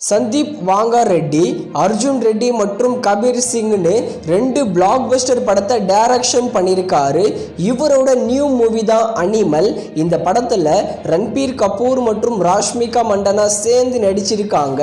Sandeep Vanga Reddy, Arjun Reddy மற்றும் Kabir சிங்னு 2 black Bastar படத்தை direction பண்ணியிருக்காரு. இவரோட நியூ மூவி தான் அனிமல். இந்த படத்தில் ரன்பீர் கபூர் மற்றும் ராஷ்மிகா மண்டனா சேர்ந்து நடிச்சிருக்காங்க.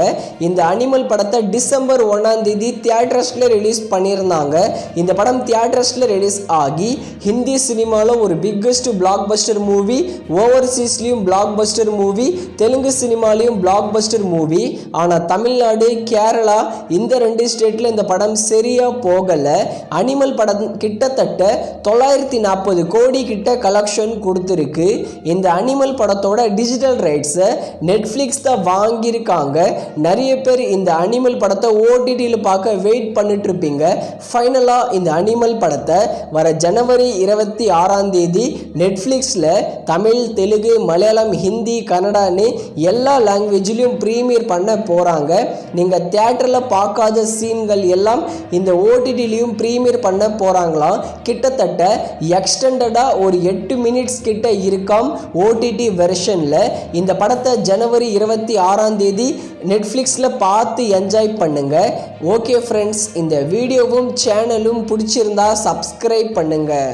இந்த அனிமல் படத்தை டிசம்பர் 1ஆம் தேதி தியேட்டர்ஸில் ரிலீஸ் பண்ணியிருந்தாங்க. இந்த படம் தியேட்டர்ஸில் ரிலீஸ் ஆகி ஹிந்தி சினிமாவில் ஒரு பிக்கஸ்ட் பிளாக் பஸ்டர் மூவி, ஓவர்சீஸ்லேயும் பிளாக் பஸ்டர் மூவி, தெலுங்கு சினிமாலையும் பிளாக் பஸ்டர் மூவி. ஆனால் தமிழ்நாடு, கேரளா இந்த 2 ஸ்டேட்டில் இந்த படம் சரியாக போகலை. அனிமல் படம் கிட்டத்தட்ட 940 கோடி கிட்ட கலெக்ஷன் கொடுத்துருக்கு. இந்த அனிமல் படத்தோட டிஜிட்டல் ரைட்ஸை நெட்ஃப்ளிக்ஸ் தான் வாங்கியிருக்காங்க. நிறைய பேர் இந்த அனிமல் படத்தை ஓடிடியில் பார்க்க வெயிட் பண்ணிட்டு இருப்பீங்க. ஃபைனலாக இந்த அனிமல் படத்தை வர ஜனவரி 26ஆம் தேதி நெட்ஃப்ளிக்ஸில் தமிழ், தெலுங்கு, மலையாளம், ஹிந்தி, கன்னடான்னு எல்லா லாங்குவேஜ்லையும் ப்ரீமியர் பண்ண போகிறாங்க. நீங்கள் தியேட்டரில் பார்க்காத சீன்கள் எல்லாம் இந்த ஓடிடிலையும் ப்ரீமியர் பண்ண போகிறாங்களாம். கிட்டத்தட்ட எக்ஸ்டெண்டடாக ஒரு 8 மினிட்ஸ் கிட்ட இருக்காம் ஓடிடி வெர்ஷனில். இந்த படத்தை ஜனவரி 26ஆம் தேதி நெட்ஃப்ளிக்ஸில் பார்த்து என்ஜாய் பண்ணுங்கள். ஓகே ஃப்ரெண்ட்ஸ், இந்த வீடியோவும் சேனலும் பிடிச்சிருந்தா சப்ஸ்கிரைப் பண்ணுங்கள்.